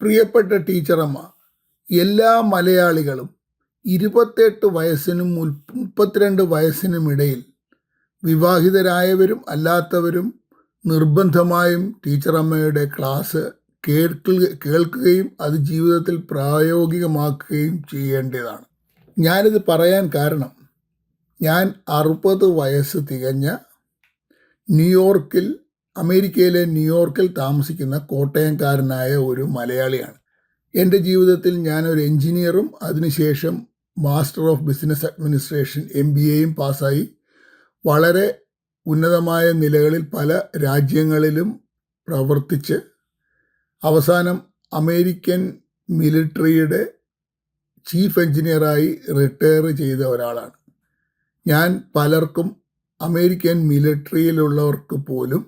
പ്രിയപ്പെട്ട ടീച്ചറമ്മ, എല്ലാ മലയാളികളും 28 വയസ്സിനും 32 വയസ്സിനും ഇടയിൽ വിവാഹിതരായവരും അല്ലാത്തവരും നിർബന്ധമായും ടീച്ചറമ്മയുടെ ക്ലാസ് കേൾക്കുകയും അത് ജീവിതത്തിൽ പ്രായോഗികമാക്കുകയും ചെയ്യേണ്ടതാണ്. ഞാനിത് പറയാൻ കാരണം, ഞാൻ 60 വയസ്സ് തികഞ്ഞ അമേരിക്കയിലെ ന്യൂയോർക്കിൽ താമസിക്കുന്ന കോട്ടയംകാരനായ ഒരു മലയാളിയാണ്. എൻ്റെ ജീവിതത്തിൽ ഞാനൊരു എൻജിനീയറും അതിനുശേഷം മാസ്റ്റർ ഓഫ് ബിസിനസ് അഡ്മിനിസ്ട്രേഷൻ MBAയും പാസ്സായി വളരെ ഉന്നതമായ നിലകളിൽ പല രാജ്യങ്ങളിലും പ്രവർത്തിച്ച് അവസാനം അമേരിക്കൻ മിലിട്ടറിയുടെ ചീഫ് എൻജിനീയറായി റിട്ടയർ ചെയ്ത ഒരാളാണ്. ഞാൻ പലർക്കും അമേരിക്കൻ മിലിട്ടറിയിലുള്ളവർക്ക് പോലും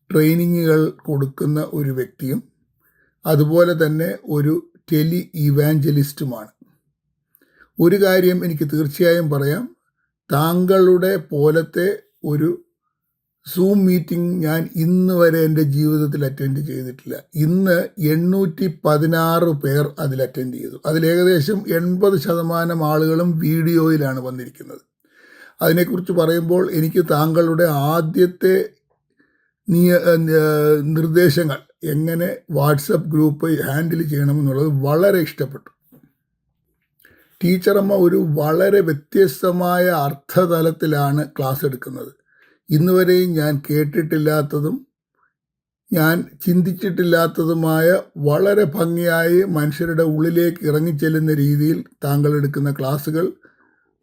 ട്രെയിനിങ്ങുകൾ കൊടുക്കുന്ന ഒരു വ്യക്തിയും അതുപോലെ തന്നെ ഒരു ടെലി ഇവാഞ്ചലിസ്റ്റുമാണ്. ഒരു കാര്യം എനിക്ക് തീർച്ചയായും പറയാം, താങ്കളുടെ പോലത്തെ ഒരു സൂം മീറ്റിംഗ് ഞാൻ ഇന്ന് വരെ എൻ്റെ ജീവിതത്തിൽ അറ്റൻഡ് ചെയ്തിട്ടില്ല. ഇന്ന് 816 പേർ അതിൽ അറ്റൻഡ് ചെയ്തു. അതിലേകദേശം 80% ആളുകളും വീഡിയോയിലാണ് വന്നിരിക്കുന്നത്. അതിനെക്കുറിച്ച് പറയുമ്പോൾ എനിക്ക് താങ്കളുടെ ആദ്യത്തെ നിർദ്ദേശങ്ങൾ എങ്ങനെ വാട്സപ്പ് ഗ്രൂപ്പ് ഹാൻഡിൽ ചെയ്യണമെന്നുള്ളത് വളരെ ഇഷ്ടപ്പെട്ടു. ടീച്ചറമ്മ ഒരു വളരെ വ്യത്യസ്തമായ അർത്ഥതലത്തിലാണ് ക്ലാസ് എടുക്കുന്നത്. ഇന്നുവരെയും ഞാൻ കേട്ടിട്ടില്ലാത്തതും ഞാൻ ചിന്തിച്ചിട്ടില്ലാത്തതുമായ വളരെ ഭംഗിയായി മനുഷ്യരുടെ ഉള്ളിലേക്ക് ഇറങ്ങിച്ചെല്ലുന്ന രീതിയിൽ താങ്കൾ എടുക്കുന്ന ക്ലാസ്സുകൾ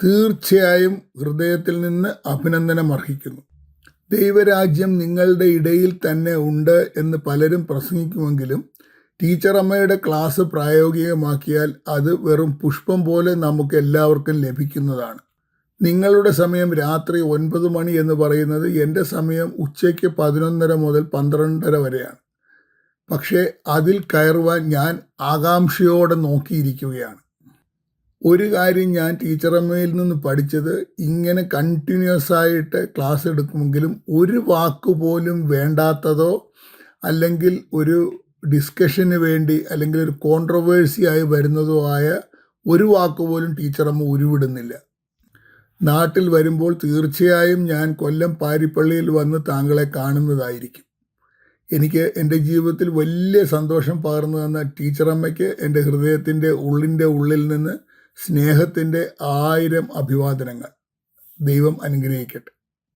തീർച്ചയായും ഹൃദയത്തിൽ നിന്ന് അഭിനന്ദനം അർഹിക്കുന്നു. ദൈവരാജ്യം നിങ്ങളുടെ ഇടയിൽ തന്നെ ഉണ്ട് എന്ന് പലരും പ്രസംഗിക്കുമെങ്കിലും ടീച്ചറമ്മയുടെ ക്ലാസ് പ്രായോഗികമാക്കിയാൽ അത് വെറും പുഷ്പം പോലെ നമുക്ക് എല്ലാവർക്കും ലഭിക്കുന്നതാണ്. നിങ്ങളുടെ സമയം രാത്രി 9 മണി എന്ന് പറയുന്നത് എൻ്റെ സമയം ഉച്ചയ്ക്ക് 11:30 മുതൽ 12:30 വരെയാണ്. പക്ഷേ അതിൽ കയറുവാൻ ഞാൻ ആകാംക്ഷയോടെ നോക്കിയിരിക്കുകയാണ്. ഒരു കാര്യം ഞാൻ ടീച്ചറമ്മയിൽ നിന്ന് പഠിച്ചത്, ഇങ്ങനെ കണ്ടിന്യൂസ് ആയിട്ട് ക്ലാസ് എടുക്കുമെങ്കിലും ഒരു വാക്കുപോലും വേണ്ടാത്തതോ അല്ലെങ്കിൽ ഒരു ഡിസ്കഷന് വേണ്ടി അല്ലെങ്കിൽ ഒരു കോൺട്രവേഴ്സി ആയി വരുന്നതോ ആയ ഒരു വാക്കുപോലും ടീച്ചറമ്മ ഉരുവിടുന്നില്ല. നാട്ടിൽ വരുമ്പോൾ തീർച്ചയായും ഞാൻ കൊല്ലം പാരിപ്പള്ളിയിൽ വന്ന് താങ്കളെ കാണുന്നതായിരിക്കും. എനിക്ക് എൻ്റെ ജീവിതത്തിൽ വലിയ സന്തോഷം പകർന്നു തന്ന ടീച്ചറമ്മയ്ക്ക് എൻ്റെ ഹൃദയത്തിൻ്റെ ഉള്ളിൽ നിന്ന് സ്നേഹത്തിൻ്റെ 1000 അഭിവാദനങ്ങൾ. ദൈവം അനുഗ്രഹിക്കട്ടെ.